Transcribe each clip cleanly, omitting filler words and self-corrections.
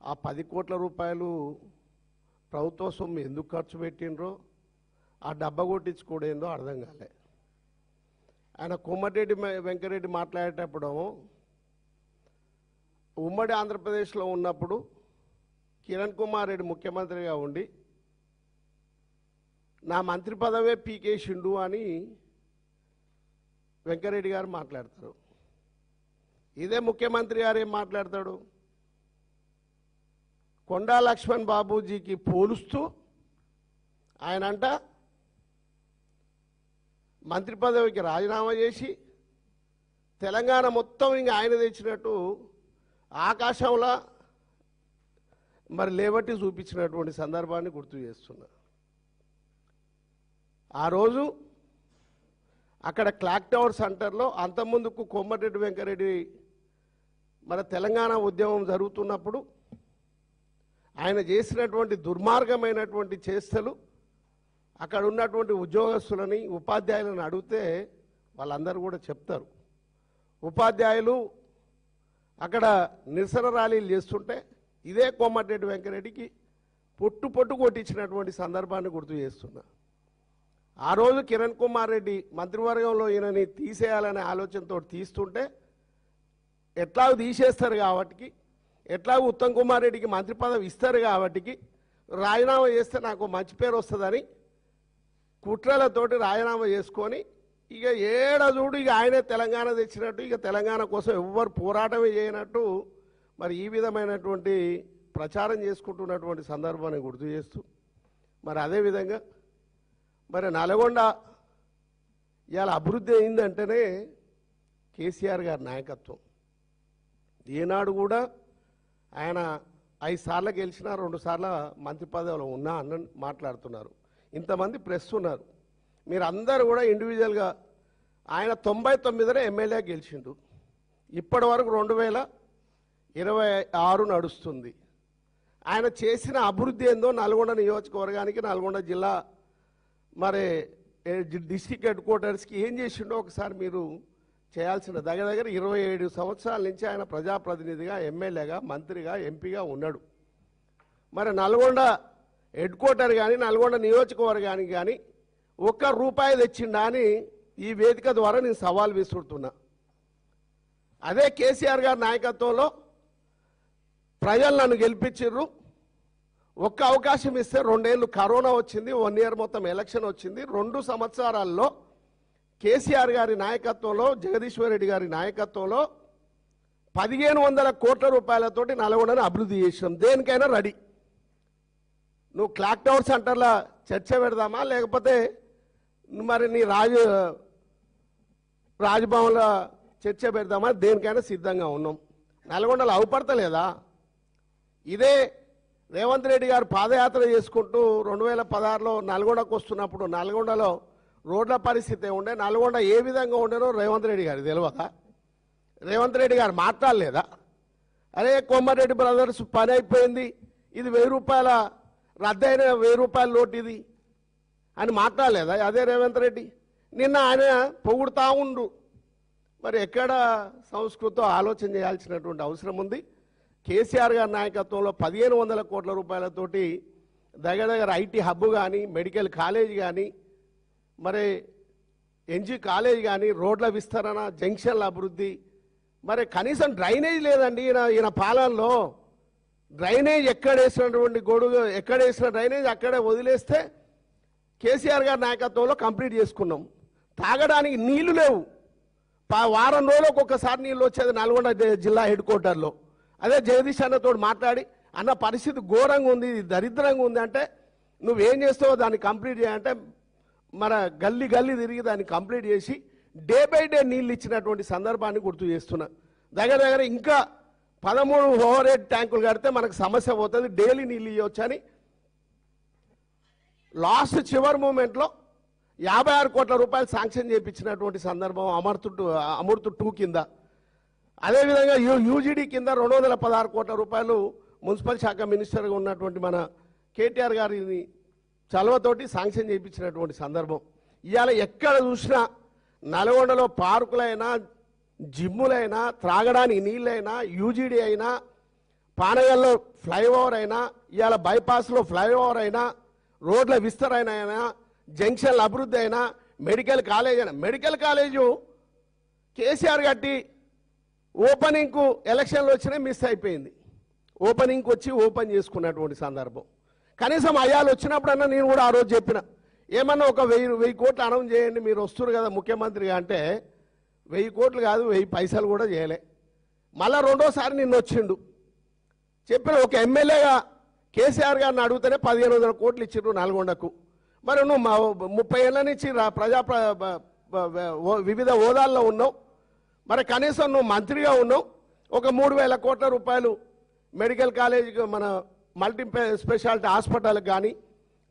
ఆ 10 కోట్ల రూపాయలు ప్రభుత్వ సొమ్ము ఎందుకు ఖర్చు పెట్టినరో ఆ డబ్బా కొట్టించుకోడేందో అర్థం కాలే. ఆయన కోమటిరెడ్డి వెంకరెడ్డి మాట్లాడేటప్పుడు ఉమ్మడి ఆంధ్రప్రదేశ్లో ఉన్నప్పుడు కిరణ్ కుమార్ రెడ్డి ముఖ్యమంత్రిగా ఉండి నా మంత్రి పదవే పీకేసిండు అని వెంకరెడ్డి గారు మాట్లాడతారు. ఇదే ముఖ్యమంత్రి గారు ఏం మాట్లాడతాడు? కొండా లక్ష్మణ్ బాబూజీకి పోలుస్తూ ఆయనంట మంత్రి పదవికి రాజీనామా చేసి తెలంగాణ మొత్తం ఇంక ఆయన తెచ్చినట్టు ఆకాశంలో మరి లేవట్టి చూపించినటువంటి సందర్భాన్ని గుర్తు చేస్తున్నా. ఆ రోజు అక్కడ క్లాక్ టవర్ సెంటర్లో అంతకుముందుకు కోమటిరెడ్డి వెంకరెడ్డి మన తెలంగాణ ఉద్యమం జరుగుతున్నప్పుడు ఆయన చేసినటువంటి దుర్మార్గమైనటువంటి చేష్టలు అక్కడ ఉన్నటువంటి ఉద్యోగస్తులని ఉపాధ్యాయులను అడిగితే వాళ్ళందరూ కూడా చెప్తారు. ఉపాధ్యాయులు అక్కడ నిరసన ర్యాలీలు చేస్తుంటే ఇదే కోమటిరెడ్డి వెంకరెడ్డికి పొట్టు కొట్టించినటువంటి సందర్భాన్ని గుర్తు చేస్తున్నా. ఆ రోజు కిరణ్ కుమార్ రెడ్డి మంత్రివర్గంలో ఈయనని తీసేయాలనే ఆలోచనతో తీస్తుంటే ఎట్లాగో తీసేస్తారు కాబట్టి, ఎట్లాగో ఉత్తమ్ కుమార్ రెడ్డికి మంత్రి పదవి ఇస్తారు కాబట్టి రాజీనామా చేస్తే నాకు మంచి పేరు వస్తుందని కుట్రలతోటి రాజీనామా చేసుకొని ఇక చూడు ఇక ఆయనే తెలంగాణ తెచ్చినట్టు, ఇక తెలంగాణ కోసం ఎవ్వరు పోరాటమే చేయనట్టు మరి ఈ విధమైనటువంటి ప్రచారం చేసుకుంటున్నటువంటి సందర్భాన్ని గుర్తు చేస్తూ మరి అదేవిధంగా మరి నల్గొండ ఇవాళ అభివృద్ధి అయిందంటేనే కేసీఆర్ గారి నాయకత్వం. ఈనాడు కూడా ఆయన 5 సార్లు గెలిచినా 2 సార్లు మంత్రి పదవిలో ఉన్నా అన్న మాట్లాడుతున్నారు. ఇంతమంది ప్రెస్ ఉన్నారు. మీరు అందరూ కూడా ఇండివిజువల్గా ఆయన 99లో ఎమ్మెల్యే గెలిచిండు. ఇప్పటి వరకు 2026 నడుస్తుంది. ఆయన చేసిన అభివృద్ధి ఏందో నల్గొండ నియోజకవర్గానికి, నల్గొండ జిల్లా మరి డిస్ట్రిక్ట్ హెడ్ క్వార్టర్స్కి ఏం చేసిండో ఒకసారి మీరు చేయాల్సిన దగ్గర 27 సంవత్సరాల నుంచి ఆయన ప్రజాప్రతినిధిగా, ఎమ్మెల్యేగా, మంత్రిగా, ఎంపీగా ఉన్నాడు. మరి నల్గొండ హెడ్ క్వార్టర్ కానీ నల్గొండ నియోజకవర్గానికి కానీ ₹1 తెచ్చిండా అని ఈ వేదిక ద్వారా నేను సవాల్ విసురుతున్నా. అదే కేసీఆర్ గారి నాయకత్వంలో ప్రజలు నన్ను గెలిపించారు. ఒక్క అవకాశం ఇస్తే 2 ఏళ్ళు కరోనా వచ్చింది, 1 ఇయర్ మొత్తం ఎలక్షన్ వచ్చింది. 2 సంవత్సరాల్లో కేసీఆర్ గారి నాయకత్వంలో, జగదీశ్వర్ రెడ్డి గారి నాయకత్వంలో 1500 కోట్ల రూపాయలతోటి నల్గొండను అభివృద్ధి చేసినాం. దేనికైనా రెడీ. నువ్వు క్లాక్ టవర్ సెంటర్లో చర్చ పెడదామా, లేకపోతే మరి నీ రాజ్భవన్లో చర్చ పెడదామా, దేనికైనా సిద్ధంగా ఉన్నాం. నల్గొండలో అవపడతలేదా? ఇదే రేవంత్ రెడ్డి గారు పాదయాత్ర చేసుకుంటూ 2016లో నల్గొండకు వస్తున్నప్పుడు నల్గొండలో రోడ్ల పరిస్థితి ఉండే, నల్గొండ ఏ విధంగా ఉండేనో రేవంత్ రెడ్డి గారు తెలియక రేవంత్ రెడ్డి గారు మాట్లాడలేదా? అరే కోమటిరెడ్డి బ్రదర్స్ పని అయిపోయింది, ఇది ₹1000 రద్దయిన ₹1000 లోటు ఇది అని మాట్లాడలేదా అదే రేవంత్ రెడ్డి? నిన్న ఆయన పొగుడుతూ ఉండు. మరి ఎక్కడ సంస్కృతం ఆలోచన చేయాల్సినటువంటి అవసరం ఉంది. కేసీఆర్ గారి నాయకత్వంలో 1500 కోట్ల రూపాయలతోటి దగ్గర ఐటీ హబ్ కానీ, మెడికల్ కాలేజ్ కానీ, మరి ఎన్జీ కాలేజ్ కానీ, రోడ్ల విస్తరణ, జంక్షన్ల అభివృద్ధి, మరి కనీసం డ్రైనేజ్ లేదండి ఈయన పాలనలో. డ్రైనేజ్ ఎక్కడేసినటువంటి గొడుగు, ఎక్కడేసిన డ్రైనేజ్ అక్కడే వదిలేస్తే కేసీఆర్ గారి నాయకత్వంలో కంప్లీట్ చేసుకున్నాం. తాగడానికి నీళ్లు లేవు. వారం రోజులకు ఒక్కసారి నీళ్ళు వచ్చేది నల్గొండ జిల్లా హెడ్ క్వార్టర్లో. అదే జగదీష్ అన్నతో మాట్లాడి అన్న పరిస్థితి ఘోరంగా ఉంది, దరిద్రంగా ఉంది అంటే నువ్వేం చేస్తావో దాన్ని కంప్లీట్ చేయాలంటే మన గల్లీ తిరిగి దాన్ని కంప్లీట్ చేసి డే బై డే నీళ్ళు ఇచ్చినటువంటి సందర్భాన్ని గుర్తు చేస్తున్నా. దగ్గర ఇంకా 13 ఓవర్ హెడ్ ట్యాంకులు కడితే మనకు సమస్య పోతుంది, డైలీ నీళ్ళు ఇవ్వచ్చు అని లాస్ట్ చివరి మూమెంట్లో 56 కోట్ల రూపాయలు శాంక్షన్ చేయించినటువంటి సందర్భం అమృత్ 2 కింద. అదేవిధంగా యూజీడీ కింద 216 కోట్ల రూపాయలు మున్సిపల్ శాఖ మినిస్టర్గా ఉన్నటువంటి మన కేటీఆర్ గారిని చలవతోటి శాంక్షన్ చేయించినటువంటి సందర్భం. ఇవాళ ఎక్కడ చూసినా నల్గొండలో పార్కులైనా, జిమ్ములైనా, త్రాగడానికి నీళ్ళైనా, యూజీడీ అయినా, పానగల్లో ఫ్లైఓవర్ అయినా, ఇవాళ బైపాస్లో ఫ్లైఓవర్ అయినా, రోడ్ల విస్తరణ అయినా, జంక్షన్ల అభివృద్ధి అయినా, మెడికల్ కాలేజ్ అయినా, మెడికల్ కాలేజు కేసీఆర్ కట్టి ఓపెనింగ్కు ఎలక్షన్లు వచ్చినాయి, మిస్ అయిపోయింది. ఓపెనింగ్కి వచ్చి ఓపెన్ చేసుకున్నటువంటి సందర్భం. కనీసం అయ్యాలు వచ్చినప్పుడన్నా నేను కూడా ఆ రోజు చెప్పిన, ఏమన్నా ఒక 1000 కోట్లు అనౌన్స్ చేయండి, మీరు వస్తున్నారు కదా ముఖ్యమంత్రిగా అంటే 1000 కోట్లు కాదు, 1000 పైసలు కూడా చేయలే. మళ్ళా రెండోసారి నిన్న వచ్చిండు, చెప్పిన ఒక ఎమ్మెల్యేగా కేసీఆర్ గారిని అడిగితేనే 1500 కోట్లు ఇచ్చిండ్రు నల్గొండకు. మరి నువ్వు 30 ఏళ్ళ నుంచి వివిధ హోదాల్లో ఉన్నావు, మరి కనీసం నువ్వు మంత్రిగా ఉన్నావు, ఒక 3000 కోట్ల రూపాయలు మెడికల్ కాలేజీకి, మన మల్టీ స్పెషాలిటీ హాస్పిటల్కి కానీ,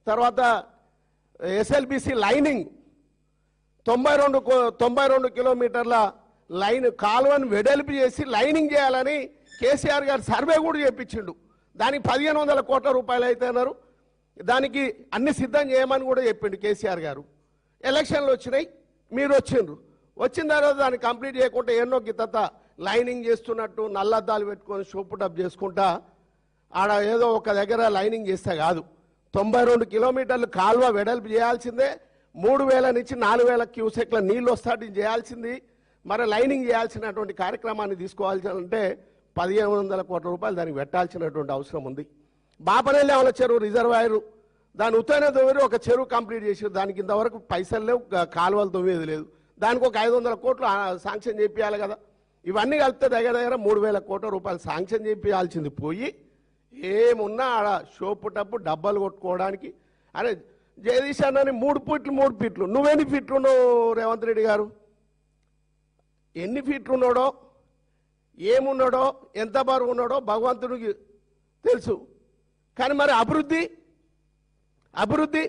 తర్వాత ఎస్ఎల్బిసి లైనింగ్ 92 కిలోమీటర్ల లైన్ కాలువను వెడల్పు చేసి లైనింగ్ చేయాలని కేసీఆర్ గారు సర్వే కూడా చేయించిండు. దానికి 1500 కోట్ల రూపాయలు అయితే అన్నారు. దానికి అన్ని సిద్ధం చేయమని కూడా చెప్పిండు కేసీఆర్ గారు. ఎలక్షన్లు వచ్చినాయి, మీరు వచ్చిండ్రు. వచ్చిన తర్వాత దాన్ని కంప్లీట్ చేయకుండా ఎన్నో గిత్తత లైనింగ్ చేస్తున్నట్టు నల్లద్దాలు పెట్టుకొని షోపుటప్ చేసుకుంటా ఆడ ఏదో ఒక దగ్గర లైనింగ్ చేస్తే కాదు, 92 కిలోమీటర్లు కాలువ వెడల్పు చేయాల్సిందే, 3000 నుంచి 4000 క్యూసెక్ల నీళ్ళు వస్తాటి చేయాల్సింది. మరి లైనింగ్ చేయాల్సినటువంటి కార్యక్రమాన్ని తీసుకోవాల్సిందంటే 1500 కోట్ల రూపాయలు దానికి పెట్టాల్సినటువంటి అవసరం ఉంది. బాపనేల్లి ఏమైనా చెరువు రిజర్వాయరు, దాని ఉత్తైన తొవ్వేరు ఒక చెరువు కంప్లీట్ చేసారు, దానికి ఇంతవరకు పైసలు లేవు, కాలువలు తొవ్వేది లేదు. దానికి ఒక 500 కోట్లు శాంక్షన్ చేయించాలి కదా. ఇవన్నీ కలిపితే దగ్గర 3000 కోట్ల రూపాయలు శాంక్షన్ చేయించాల్సింది పోయి ఏమున్నా ఆడ షోపుటప్పు డబ్బాలు కొట్టుకోవడానికి. అరే జగదీష్ అన్నని 3 ఫీట్లు నువ్వెన్ని ఫీట్లు ఉన్నావు రేవంత్ రెడ్డి గారు? ఎన్ని ఫీట్లు ఉన్నాడో, ఏమున్నాడో, ఎంత బరువు ఉన్నాడో భగవంతుడికి తెలుసు. కానీ మరి అభివృద్ధి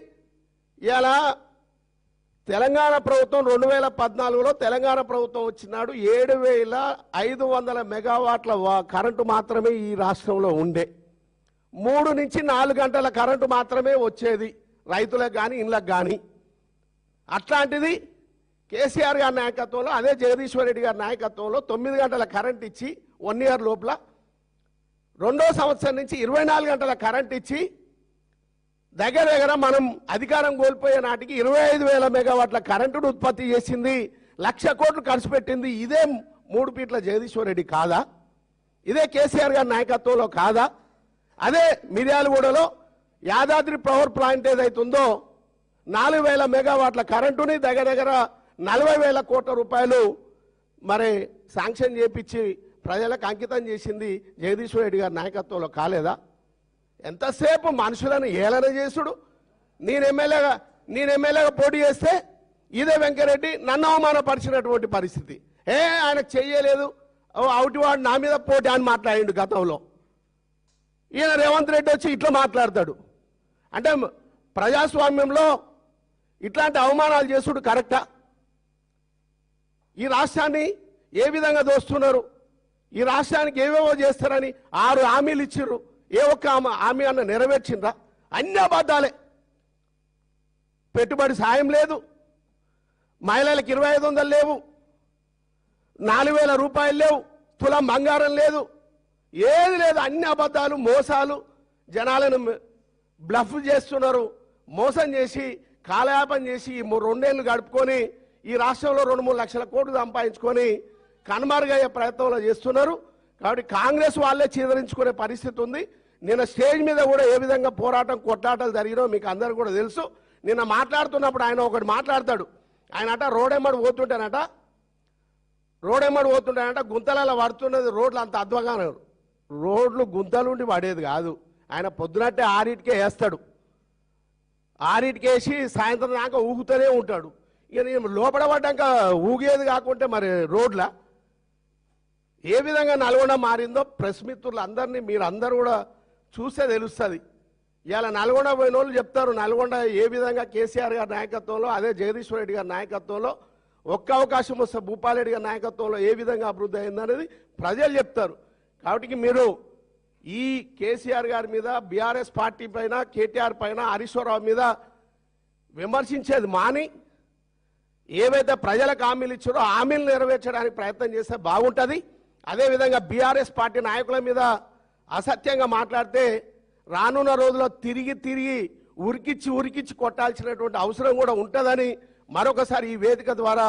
ఇలా తెలంగాణ ప్రభుత్వం 2014లో తెలంగాణ ప్రభుత్వం వచ్చినాడు 7500 మెగావాట్ల కరెంటు మాత్రమే ఈ రాష్ట్రంలో ఉండే. 3 నుంచి 4 గంటల కరెంటు మాత్రమే వచ్చేది రైతులకు కానీ ఇళ్ళకు కానీ. అట్లాంటిది కేసీఆర్ గారి నాయకత్వంలో, అదే జగదీశ్వర్ రెడ్డి గారి నాయకత్వంలో 9 గంటల కరెంట్ ఇచ్చి 1 ఇయర్ లోపల, 2వ సంవత్సరం నుంచి 24 గంటల కరెంట్ ఇచ్చి దగ్గర మనం అధికారం కోల్పోయే నాటికి 25,000 మెగావాట్ల కరెంటును ఉత్పత్తి చేసింది, 1,00,000 కోట్లు ఖర్చు పెట్టింది. ఇదే 3 ఫీట్ల జగదీశ్వర్ రెడ్డి కాదా? ఇదే కేసీఆర్ గారి నాయకత్వంలో కాదా? అదే మిర్యాలగూడలో యాదాద్రి పవర్ ప్లాంట్ ఏదైతుందో 4,000 మెగావాట్ల కరెంటుని దగ్గర 40,000 కోట్ల రూపాయలు మరి శాంక్షన్ చేపించి ప్రజలకు అంకితం చేసింది జగదీశ్వర్ రెడ్డి గారి నాయకత్వంలో కాలేదా? ఎంతసేపు మనుషులను ఏలన చేసుడు. నేను ఎమ్మెల్యేగా పోటీ చేస్తే ఇదే వెంకరెడ్డి నన్ను అవమానపరిచినటువంటి పరిస్థితి. ఆయనకు చెయ్యలేదు, అవుటివాడు నా మీద పోటీ అని మాట్లాడిండు గతంలో. ఈయన రేవంత్ రెడ్డి వచ్చి ఇట్లా మాట్లాడతాడు అంటే ప్రజాస్వామ్యంలో ఇట్లాంటి అవమానాలు చేసుడు కరెక్టా? ఈ రాష్ట్రాన్ని ఏ విధంగా దోస్తున్నారు, ఈ రాష్ట్రానికి ఏవేవో చేస్తారని 6 హామీలు ఇచ్చిర్రు, ఏ ఒక్క హామీ అన్న నెరవేర్చిండ్రా? అన్ని అబద్ధాలే. పెట్టుబడి సాయం లేదు, మహిళలకు 2500 లేవు, 4,000 రూపాయలు లేవు, తులం బంగారం లేదు, ఏది లేదు. అన్ని అబద్ధాలు, మోసాలు, జనాలను బ్లఫ్ చేస్తున్నారు. మోసం చేసి కాలయాపన చేసి 2 ఏళ్ళు గడుపుకొని ఈ రాష్ట్రంలో 2-3 లక్షల కోట్లు సంపాదించుకొని కనుమరుగయ్యే ప్రయత్నంలో చేస్తున్నారు. కాబట్టి కాంగ్రెస్ వాళ్ళే చీదరించుకునే పరిస్థితి ఉంది. నిన్న స్టేజ్ మీద కూడా ఏ విధంగా పోరాటం కొట్లాటలు జరిగినో మీకు అందరూ కూడా తెలుసు. నిన్న మాట్లాడుతున్నప్పుడు ఆయన ఒకటి మాట్లాడతాడు. ఆయన రోడెమ్మడి పోతుంటేనట గుంతలలో పడుతున్నది రోడ్లు అంత అధ్వానం. రోడ్లు గుంతలుండి పడేది కాదు. ఆయన పొద్దునట్టే 6కే వేస్తాడు, 6కే వేసి సాయంత్రం దాకా ఊగుతూనే ఉంటాడు. ఇక నేను లోపల పడ్డాక ఊగేది కాకుంటే మరి రోడ్ల ఏ విధంగా నల్గొండ మారిందో ప్రెస్ మిత్రులు అందరినీ మీరు అందరూ కూడా చూస్తే తెలుస్తుంది. ఇలా నల్గొండ పోయిన వాళ్ళు చెప్తారు నల్గొండ ఏ విధంగా కేసీఆర్ గారి నాయకత్వంలో, అదే జగదీశ్వర్ రెడ్డి గారి నాయకత్వంలో, ఒక్క అవకాశం వస్తే భూపాలరెడ్డి గారి నాయకత్వంలో ఏ విధంగా అభివృద్ధి అయిందనేది ప్రజలు చెప్తారు. కాబట్టి మీరు ఈ కేసీఆర్ గారి మీద, బీఆర్ఎస్ పార్టీ పైన, కేటీఆర్ పైన, హరీశ్వరరావు మీద విమర్శించేది మాని ఏవైతే ప్రజలకు హామీలు ఇచ్చారో హామీలు నెరవేర్చడానికి ప్రయత్నం చేస్తే బాగుంటుంది. అదేవిధంగా బీఆర్ఎస్ పార్టీ నాయకుల మీద అసత్యంగా మాట్లాడితే రానున్న రోజుల్లో తిరిగి తిరిగి ఉరికిచ్చి కొట్టాల్సినటువంటి అవసరం కూడా ఉంటుందని మరొకసారి ఈ వేదిక ద్వారా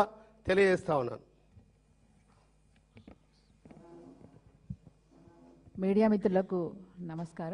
తెలియజేస్తా ఉన్నాను. మీడియా మిత్రులకు నమస్కారం.